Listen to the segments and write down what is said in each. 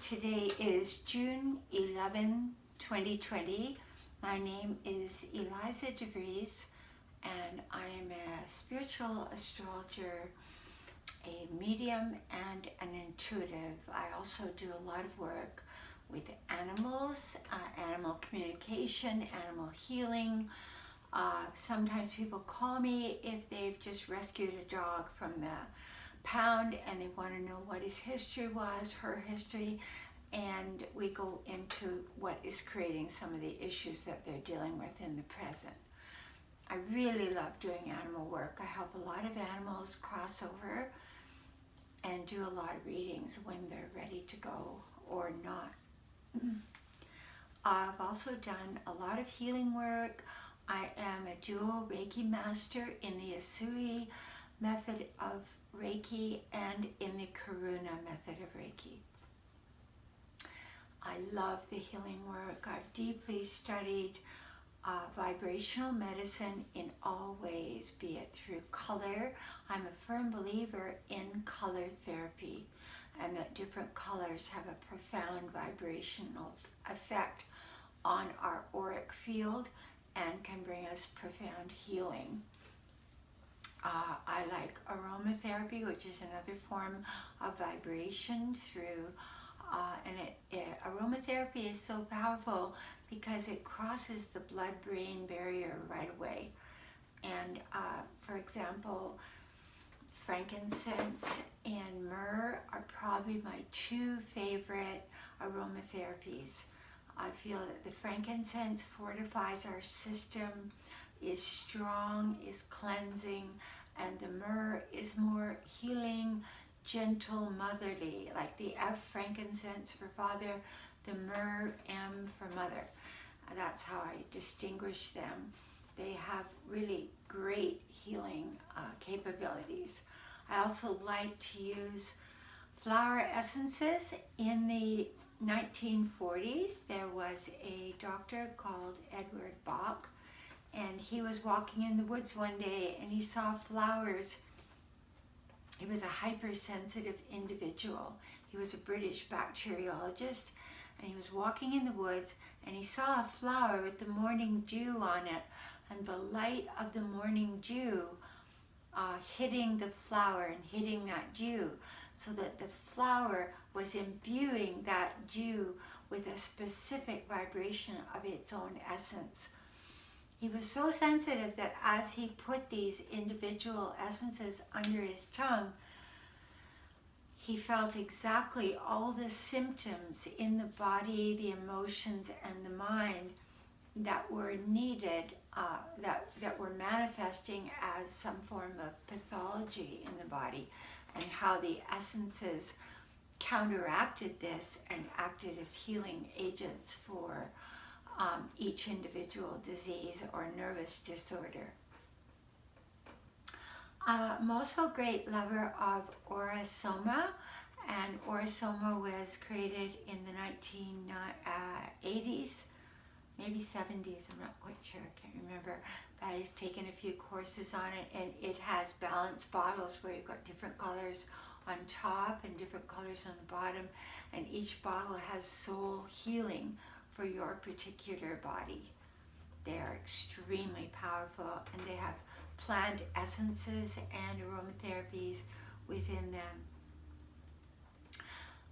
Today is June 11, 2020. My name is Eliza DeVries, and I am a spiritual astrologer, a medium, and an intuitive. I also do a lot of work with animals, animal communication, animal healing. Sometimes people call me if they've just rescued a dog from the pound and they want to know what his history was, her history, and we go into what is creating some of the issues that they're dealing with in the present. I really love doing animal work. I help a lot of animals cross over and do a lot of readings when they're ready to go or not. I've also done a lot of healing work. I am a dual Reiki master in the Asui method of Reiki and in the Karuna method of Reiki. I love the healing work. I've deeply studied vibrational medicine in all ways, be it through color. I'm a firm believer in color therapy, and that different colors have a profound vibrational effect on our auric field and can bring us profound healing. I like aromatherapy, which is another form of vibration through, aromatherapy is so powerful because it crosses the blood-brain barrier right away. And for example, frankincense and myrrh are probably my two favorite aromatherapies. I feel that the frankincense fortifies our system, is strong, is cleansing, and the myrrh is more healing, gentle, motherly, like the F, frankincense, for father, the myrrh, M, for mother. That's how I distinguish them. They have really great healing capabilities. I also like to use flower essences. In the 1940s, there was a doctor called Edward Bach, and he was walking in the woods one day and he saw flowers. He was a hypersensitive individual. He was a British bacteriologist, and he was walking in the woods and he saw a flower with the morning dew on it, and the light of the morning dew hitting the flower and hitting that dew, so that the flower was imbuing that dew with a specific vibration of its own essence. He was so sensitive that as he put these individual essences under his tongue, he felt exactly all the symptoms in the body, the emotions, and the mind that were needed, that were manifesting as some form of pathology in the body, and how the essences counteracted this and acted as healing agents for each individual disease or nervous disorder. I'm also a great lover of Soma, and Soma was created in the 1980s, maybe 70s, I'm not quite sure, I can't remember, but I've taken a few courses on it, and it has balanced bottles where you've got different colors on top and different colors on the bottom, and each bottle has soul healing for your particular body. They are extremely powerful, and they have plant essences and aromatherapies within them.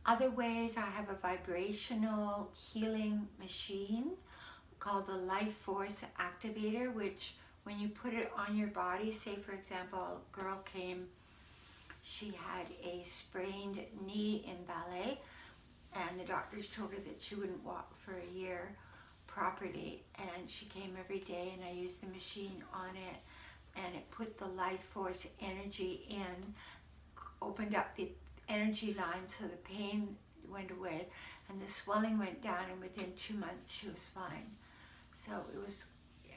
Other ways, I have a vibrational healing machine called the Life Force Activator, which when you put it on your body, say for example, a girl came, she had a sprained knee in ballet, and the doctors told her that she wouldn't walk for a year properly, and she came every day, and I used the machine on it, and it put the life force energy in, opened up the energy line so the pain went away and the swelling went down, and within 2 months she was fine. So it was,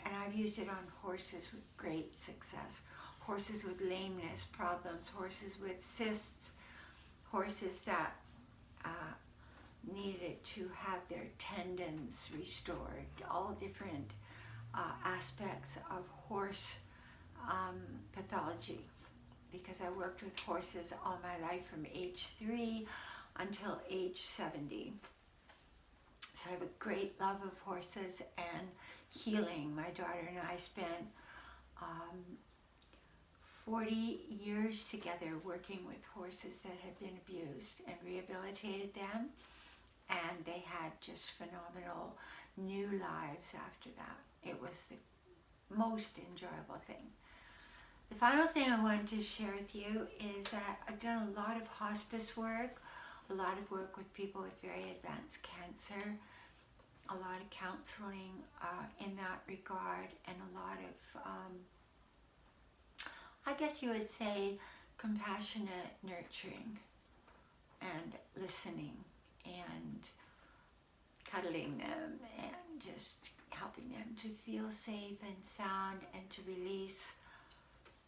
and I've used it on horses with great success. Horses with lameness problems, horses with cysts, horses that needed to have their tendons restored, all different aspects of horse pathology, because I worked with horses all my life from age 3. until age 70. So I have a great love of horses and healing. My daughter and I spent 40 years together working with horses that had been abused and rehabilitated them, and they had just phenomenal new lives after that. It was the most enjoyable thing. The final thing I wanted to share with you is that I've done a lot of hospice work, a lot of work with people with very advanced cancer, a lot of counseling in that regard, and a lot of, I guess you would say, compassionate nurturing and listening and cuddling them and just helping them to feel safe and sound and to release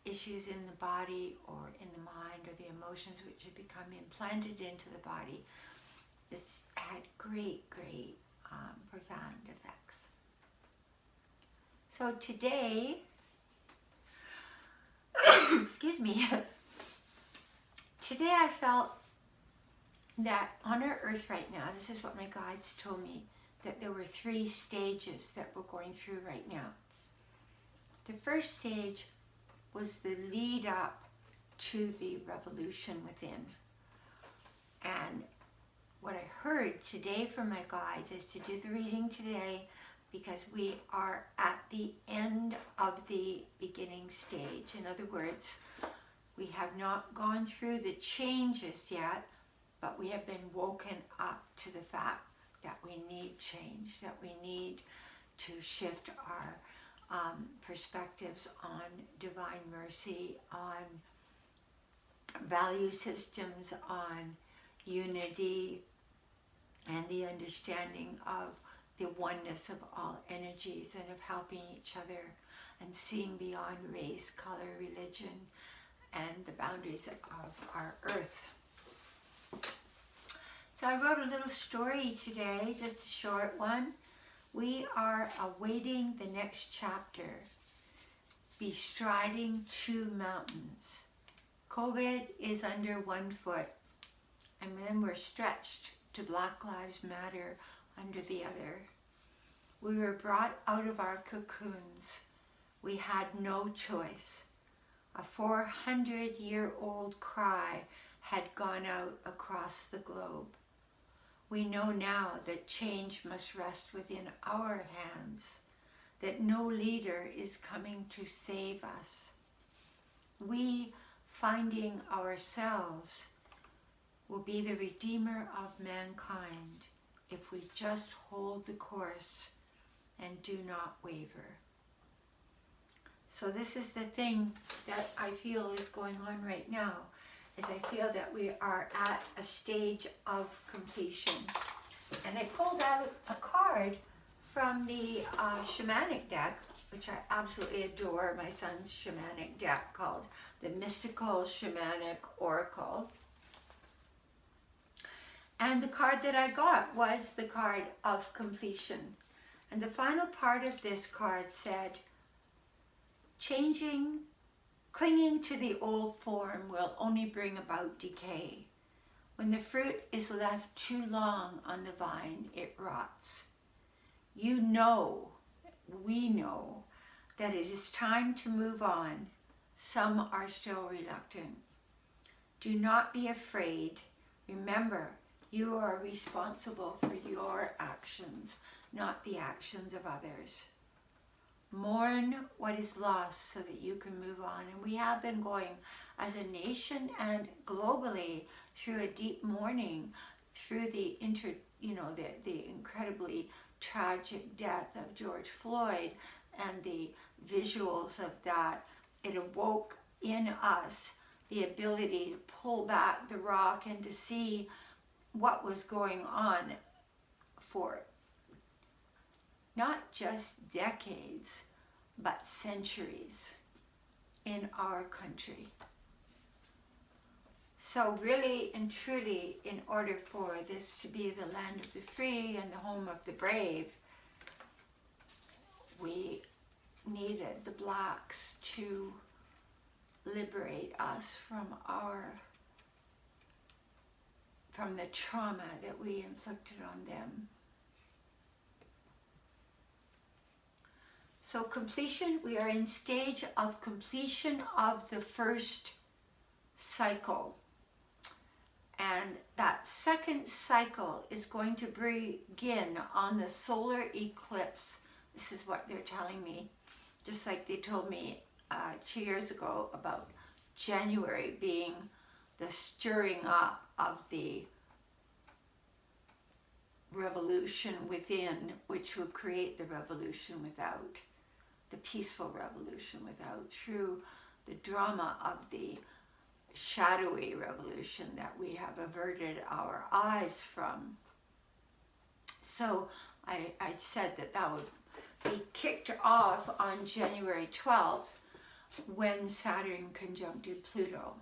issues in the body or in the mind or the emotions which have become implanted into the body. It's had great, profound effects. So today, excuse me, today I felt that on our earth right now, this is what my guides told me, that there were 3 stages that we're going through right now. The first stage was the lead up to the revolution within. And what I heard today from my guides is to do the reading today because we are at the end of the beginning stage. In other words, we have not gone through the changes yet, but we have been woken up to the fact that we need change, that we need to shift our perspectives on divine mercy, on value systems, on unity, and the understanding of the oneness of all energies and of helping each other and seeing beyond race, color, religion, and the boundaries of our earth. So I wrote a little story today, just a short one. We are awaiting the next chapter, bestriding 2 mountains. COVID is under 1 foot, and then we're stretched to Black Lives Matter under the other. We were brought out of our cocoons. We had no choice. A 400-year-old cry had gone out across the globe. We know now that change must rest within our hands, that no leader is coming to save us. We, finding ourselves, will be the redeemer of mankind if we just hold the course and do not waver. So this is the thing that I feel is going on right now, is I feel that we are at a stage of completion. And I pulled out a card from the Shamanic deck, which I absolutely adore, my son's Shamanic deck called the Mystical Shamanic Oracle. And the card that I got was the card of completion. And the final part of this card said, clinging to the old form will only bring about decay. When the fruit is left too long on the vine, it rots. You know, we know, that it is time to move on. Some are still reluctant. Do not be afraid. Remember, you are responsible for your actions, not the actions of others. Mourn what is lost so that you can move on. And we have been going as a nation and globally through a deep mourning, through the incredibly tragic death of George Floyd and the visuals of that. It awoke in us the ability to pull back the rock and to see what was going on for not just decades, but centuries in our country. So really and truly, in order for this to be the land of the free and the home of the brave, we needed the blacks to liberate us from our from the trauma that we inflicted on them. So completion, we are in stage of completion of the first cycle. And that second cycle is going to begin on the solar eclipse. This is what they're telling me. Just like they told me 2 years ago about January being the stirring up of the revolution within, which will create the revolution without, the peaceful revolution without, through the drama of the shadowy revolution that we have averted our eyes from. So I said that that would be kicked off on January 12th when Saturn conjuncted Pluto.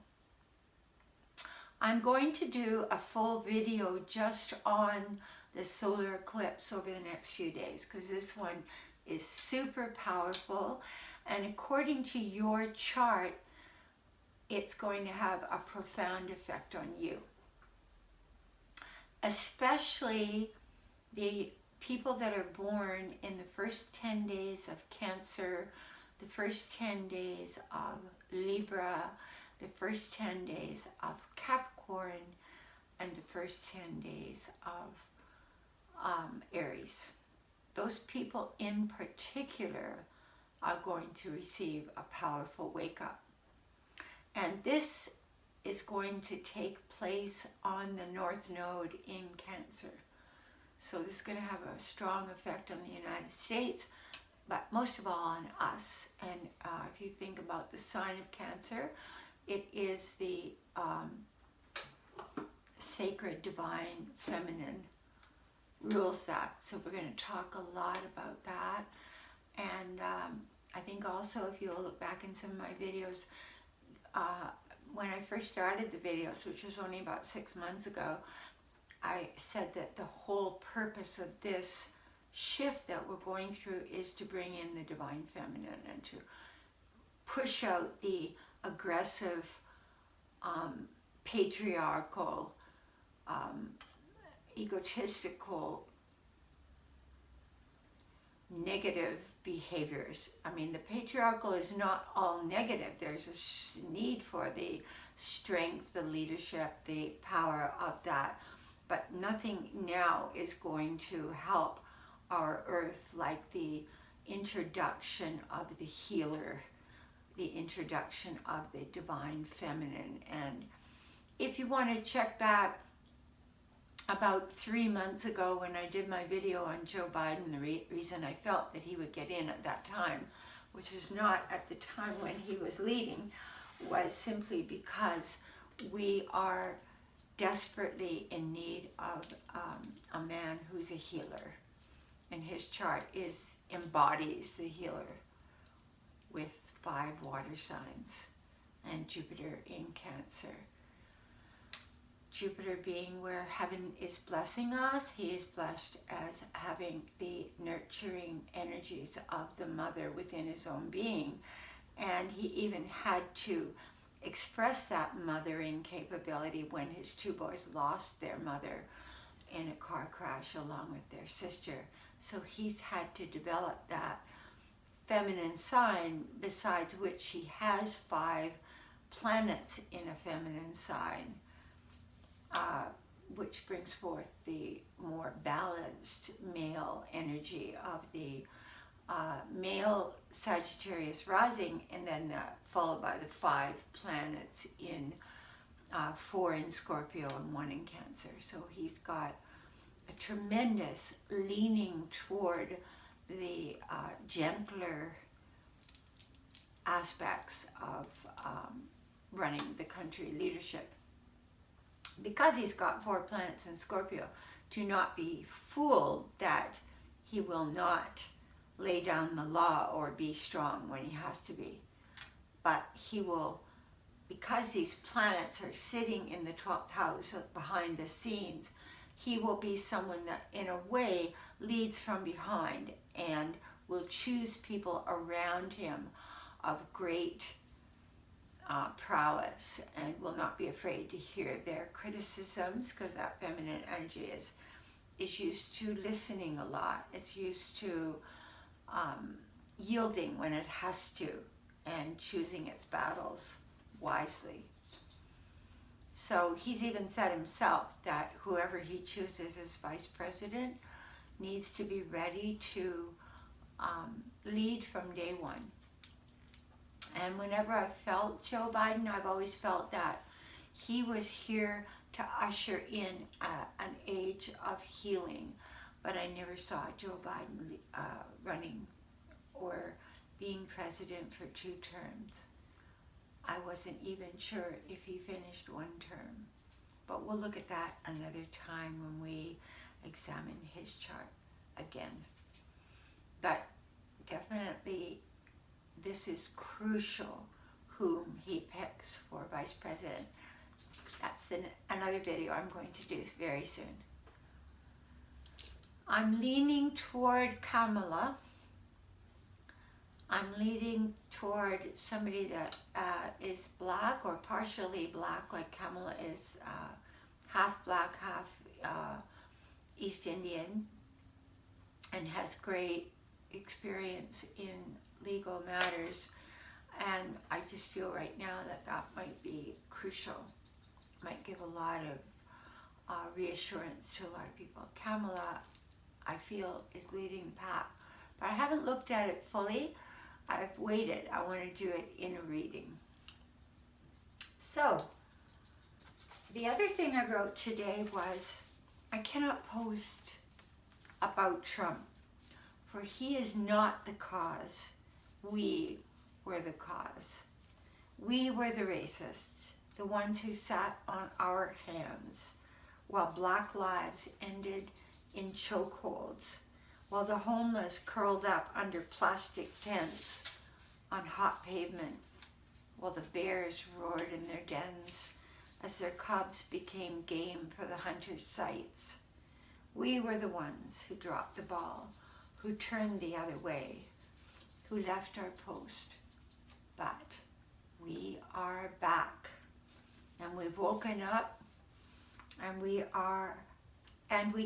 I'm going to do a full video just on the solar eclipse over the next few days, because this one is super powerful, and according to your chart, it's going to have a profound effect on you. Especially the people that are born in the first 10 days of Cancer, the first 10 days of Libra, the first 10 days of Capricorn, and the first 10 days of Aries. Those people in particular are going to receive a powerful wake-up. And this is going to take place on the North Node in Cancer. So this is going to have a strong effect on the United States, but most of all on us. And if you think about the sign of Cancer, it is the sacred, divine, feminine rules that. So we're going to talk a lot about that. And I think also, if you'll look back in some of my videos, when I first started the videos, which was only about 6 months ago, I said that the whole purpose of this shift that we're going through is to bring in the divine feminine and to push out the aggressive, patriarchal, egotistical, negative behaviors. I mean, the patriarchal is not all negative. There's a need for the strength, the leadership, the power of that. But nothing now is going to help our earth like the introduction of the healer, the introduction of the divine feminine. And if you want to check back about 3 months ago when I did my video on Joe Biden, the reason I felt that he would get in at that time, which was not at the time when he was leading, was simply because we are desperately in need of a man who's a healer. And his chart embodies the healer with 5 water signs and Jupiter in Cancer. Jupiter being where heaven is blessing us. He is blessed as having the nurturing energies of the mother within his own being. And he even had to express that mothering capability when his 2 boys lost their mother in a car crash along with their sister. So he's had to develop that feminine sign, besides which he has 5 planets in a feminine sign, which brings forth the more balanced male energy of the male Sagittarius rising, and then followed by the 5 planets in 4 in Scorpio and 1 in Cancer. So he's got a tremendous leaning toward the gentler aspects of running the country, leadership. Because he's got 4 planets in Scorpio, do not be fooled that he will not lay down the law or be strong when he has to be. But he will, because these planets are sitting in the 12th house behind the scenes, he will be someone that in a way leads from behind and will choose people around him of great prowess and will not be afraid to hear their criticisms, because that feminine energy is used to listening a lot. It's used to yielding when it has to and choosing its battles wisely. So he's even said himself that whoever he chooses as vice president needs to be ready to lead from day one. And whenever I've felt Joe Biden, I've always felt that he was here to usher in an age of healing. But I never saw Joe Biden running or being president for 2 terms. I wasn't even sure if he finished 1 term. But we'll look at that another time when we examine his chart again. But definitely this is crucial whom he picks for vice president. That's another video I'm going to do very soon. I'm leaning toward Kamala. I'm leaning toward somebody that is black or partially black, like Kamala is half black, half East Indian, and has great experience in legal matters. And I just feel right now that that might be crucial, might give a lot of reassurance to a lot of people. Kamala, I feel, is leading the pack, but I haven't looked at it fully. I've waited. I want to do it in a reading. So, the other thing I wrote today was, I cannot post about Trump, for he is not the cause. We were the cause. We were the racists, the ones who sat on our hands while black lives ended in chokeholds, while the homeless curled up under plastic tents on hot pavement, while the bears roared in their dens as their cubs became game for the hunter's sights. We were the ones who dropped the ball, who turned the other way, who left our post. But we are back, and we've woken up, and we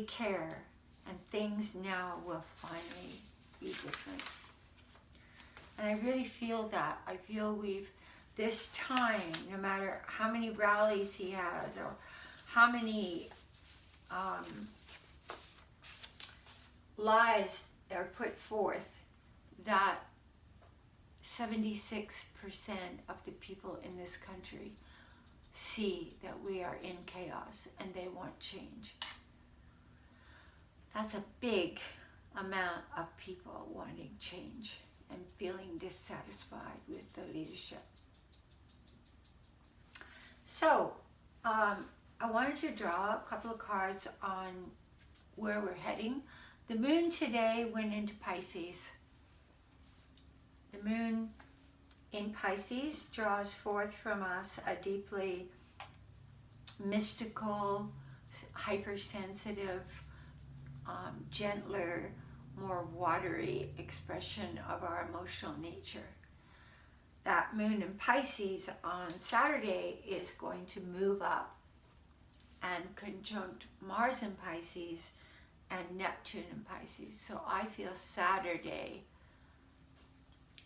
care, and things now will finally be different. And I really feel that. I feel this time, no matter how many rallies he has or how many lies are put forth, that 76% of the people in this country see that we are in chaos and they want change. That's a big amount of people wanting change and feeling dissatisfied with the leadership. So, I wanted to draw a couple of cards on where we're heading. The moon today went into Pisces. The moon in Pisces draws forth from us a deeply mystical, hypersensitive, gentler, more watery expression of our emotional nature. That moon in Pisces on Saturday is going to move up and conjunct Mars in Pisces and Neptune in Pisces. So I feel Saturday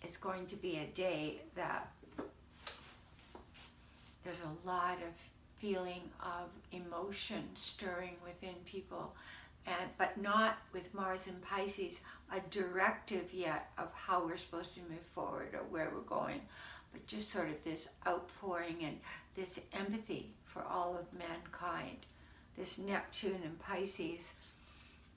is going to be a day that there's a lot of feeling of emotion stirring within people, but not with Mars in Pisces a directive yet of how we're supposed to move forward or where we're going, but just sort of this outpouring and this empathy for all of mankind. This Neptune in Pisces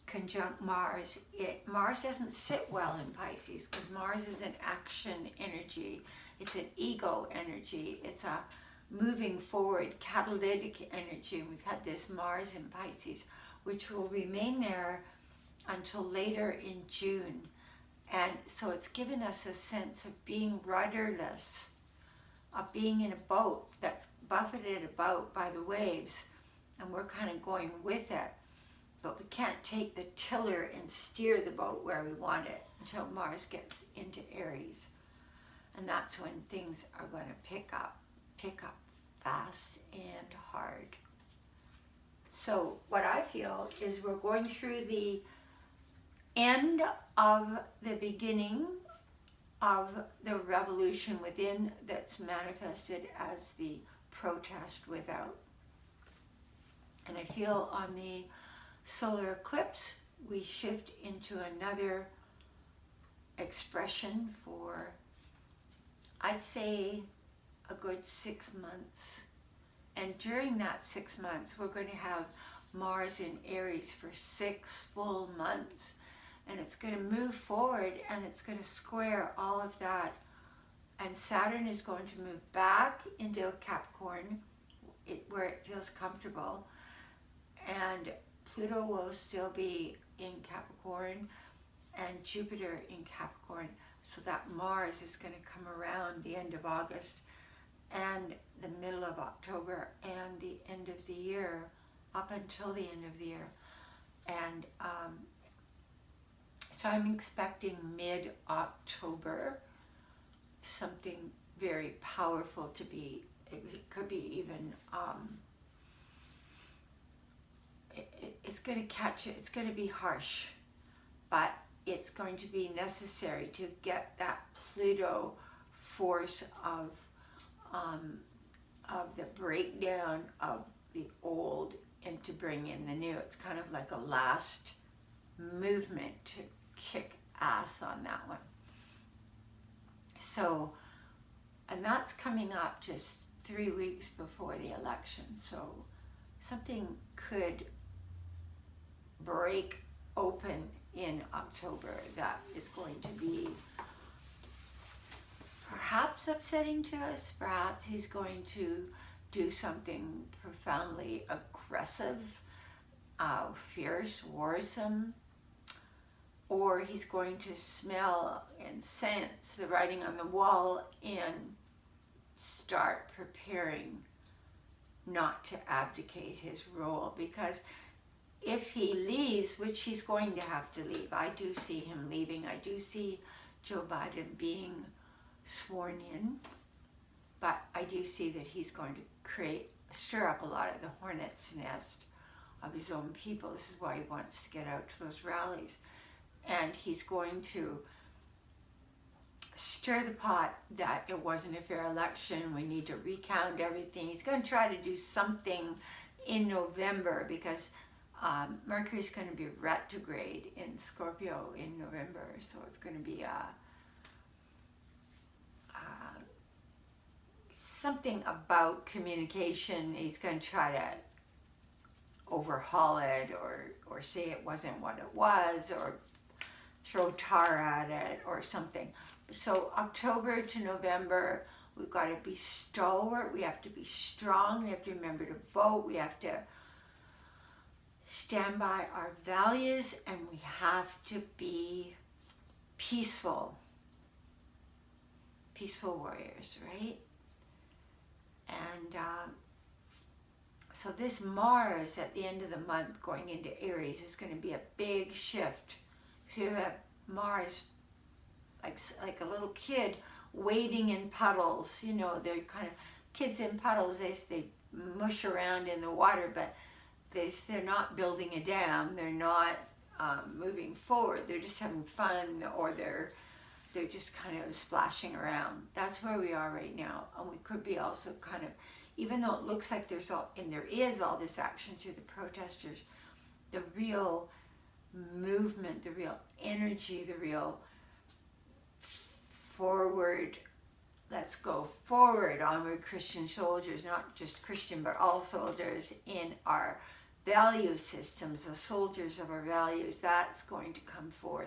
conjunct Mars. Mars doesn't sit well in Pisces because Mars is an action energy. It's an ego energy. It's a moving forward catalytic energy. We've had this Mars in Pisces, which will remain there until later in June. And so it's given us a sense of being rudderless, of being in a boat that's buffeted about by the waves, and we're kind of going with it. But we can't take the tiller and steer the boat where we want it until Mars gets into Aries. And that's when things are going to pick up pick up fast and hard. So what I feel is we're going through the end of the beginning of the revolution within that's manifested as the protest without. And I feel on the solar eclipse, we shift into another expression for, I'd say, a good 6 months. And during that 6 months, we're going to have Mars in Aries for 6 full months. And it's going to move forward and it's going to square all of that. And Saturn is going to move back into Capricorn, where it feels comfortable. And Pluto will still be in Capricorn and Jupiter in Capricorn. So that Mars is going to come around the end of August and the middle of October and the end of the year, up until the end of the year. And so I'm expecting mid-October something very powerful to be, it could be even, it's going to catch it, it's going to be harsh, but it's going to be necessary to get that Pluto force of the breakdown of the old and to bring in the new. It's kind of like a last movement to kick ass on that one. So, and that's coming up just 3 weeks before the election. So something could break open in October that is going to be perhaps upsetting to us. Perhaps he's going to do something profoundly aggressive, fierce, worrisome, or he's going to smell and sense the writing on the wall and start preparing not to abdicate his role. Because if he leaves, which he's going to have to leave, I do see him leaving. I do see Joe Biden being sworn in, but I do see that he's going to stir up a lot of the hornet's nest of his own people. This is why he wants to get out to those rallies. And he's going to stir the pot that it wasn't a fair election. We need to recount everything. He's going to try to do something in November because Mercury's going to be retrograde in Scorpio in November. So it's going to be something about communication. He's going to try to overhaul it or say it wasn't what it was, or throw tar at it or something. So October to November, we've got to be stalwart. We have to be strong. We have to remember to vote. We have to stand by our values, and we have to be peaceful. Peaceful warriors, right? And so this Mars at the end of the month going into Aries is going to be a big shift. So you have Mars like a little kid wading in puddles. You know, they're kind of kids in puddles. They mush around in the water, but they're not building a dam. They're not moving forward. They're just having fun, or they're just kind of splashing around. That's where we are right now. And we could be also kind of, even though it looks like there is all this action through the protesters, the real movement, the real energy, the real forward, let's go forward, onward Christian soldiers, not just Christian, but all soldiers in our value systems, the soldiers of our values, that's going to come forth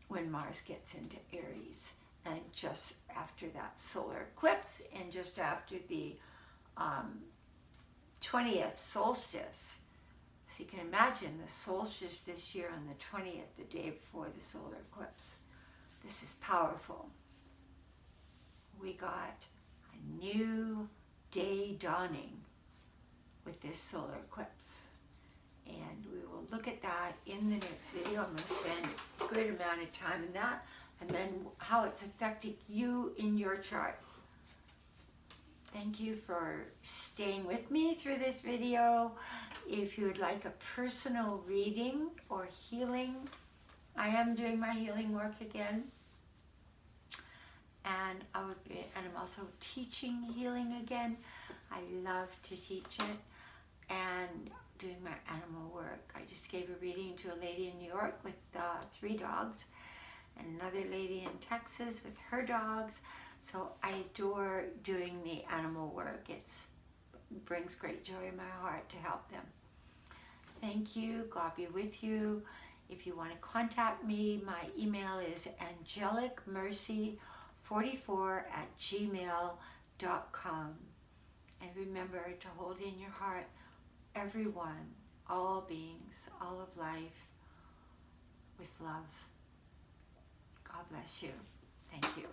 when Mars gets into Aries, and just after that solar eclipse, and just after the 20th solstice. So you can imagine the solstice this year on the 20th, the day before the solar eclipse. This is powerful. We got a new day dawning with this solar eclipse. And we will look at that in the next video. I'm going to spend a good amount of time in that, and then how it's affecting you in your chart. Thank you for staying with me through this video. If you would like a personal reading or healing, I am doing my healing work again. And I'm also teaching healing again. I love to teach it and doing my animal work. I just gave a reading to a lady in New York with 3 dogs, and another lady in Texas with her dogs. So I adore doing the animal work. It brings great joy in my heart to help them. Thank you. God be with you. If you want to contact me, my email is angelicmercy44@gmail.com. And remember to hold in your heart everyone, all beings, all of life, with love. God bless you. Thank you.